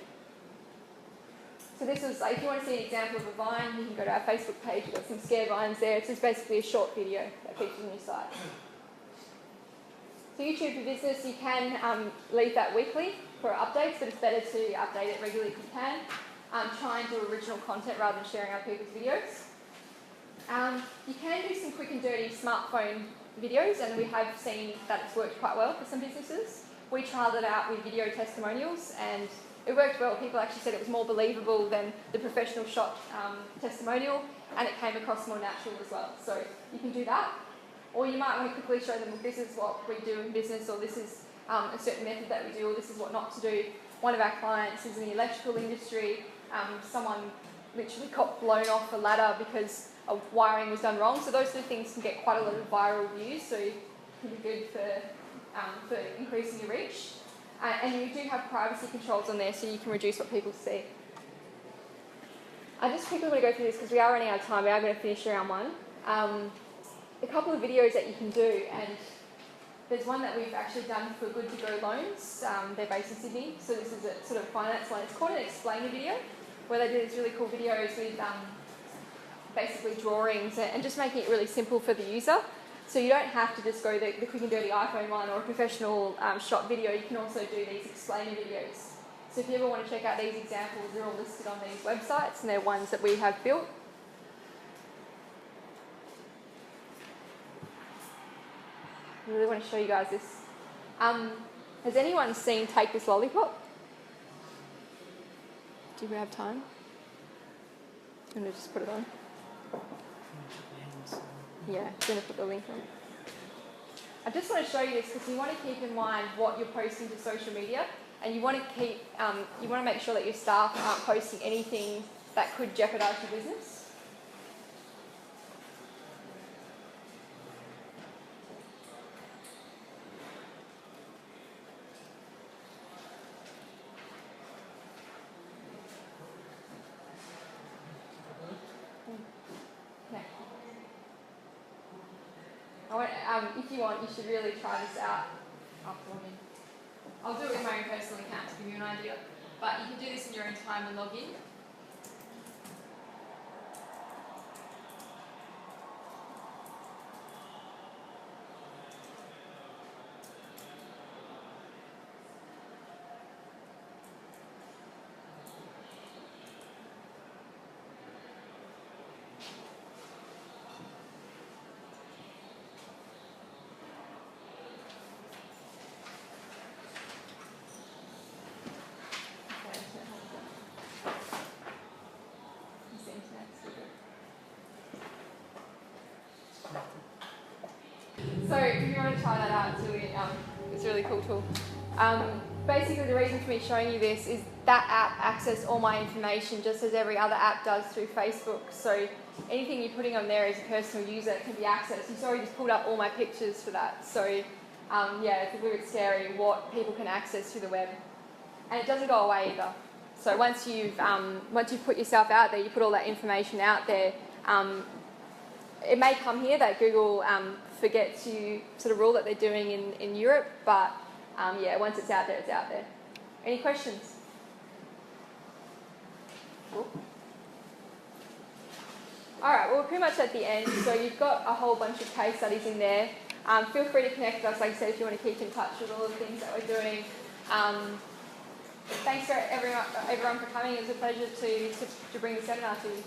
A: So this is, like, if you want to see an example of a vine, you can go to our Facebook page. We've got some scare vines there. It's just basically a short video that features on your site. So YouTube for business, you can leave that weekly for updates, but it's better to update it regularly if you can. Try and do original content rather than sharing other people's videos. You can do some quick and dirty smartphone videos, and we have seen that it's worked quite well for some businesses. We trialled it out with video testimonials, and it worked well. People actually said it was more believable than the professional shot testimonial, and it came across more natural as well. So you can do that. Or you might want to quickly show them, well, this is what we do in business, or this is a certain method that we do, or this is what not to do. One of our clients is in the electrical industry. Someone literally got blown off a ladder because wiring was done wrong. So those sort of things can get quite a lot of viral views, so it can be good for increasing your reach. And you do have privacy controls on there, so you can reduce what people see. I just quickly want to go through this because we are running out of time. We are going to finish round one. A couple of videos that you can do, and there's one that we've actually done for Good to Go Loans. They're based in Sydney, so this is a sort of finance one. It's called an explainer video, where they do these really cool videos with basically drawings and just making it really simple for the user. So you don't have to just go the quick and dirty iPhone one or a professional shot video. You can also do these explainer videos. So if you ever want to check out these examples, they're all listed on these websites, and they're ones that we have built. I really want to show you guys this. Has anyone seen Take This Lollipop? Do we have time? I'm going to just put it on. Yeah, I'm going to put the link on. I just want to show you this because you want to keep in mind what you're posting to social media, and you want to keep, you want to make sure that your staff aren't posting anything that could jeopardise your business. If you want, you should really try this out. I'll do it with my own personal account to give you an idea. But you can do this in your own time and log in. So if you want to try that out, it's a really cool tool. Basically, the reason for me showing you this is that app accesses all my information just as every other app does through Facebook. So anything you're putting on there as a personal user can be accessed. You've already just pulled up all my pictures for that. So yeah, it's a little bit scary what people can access through the web. And it doesn't go away either. So once you've put yourself out there, you put all that information out there, it may come here that Google forget to sort of rule that they're doing in Europe, but yeah, once it's out there, it's out there. Any questions? Cool. All right, well, we're pretty much at the end. So you've got a whole bunch of case studies in there. Feel free to connect with us, like I said, if you want to keep in touch with all the things that we're doing. Thanks for everyone for coming. It was a pleasure to bring the seminar to you.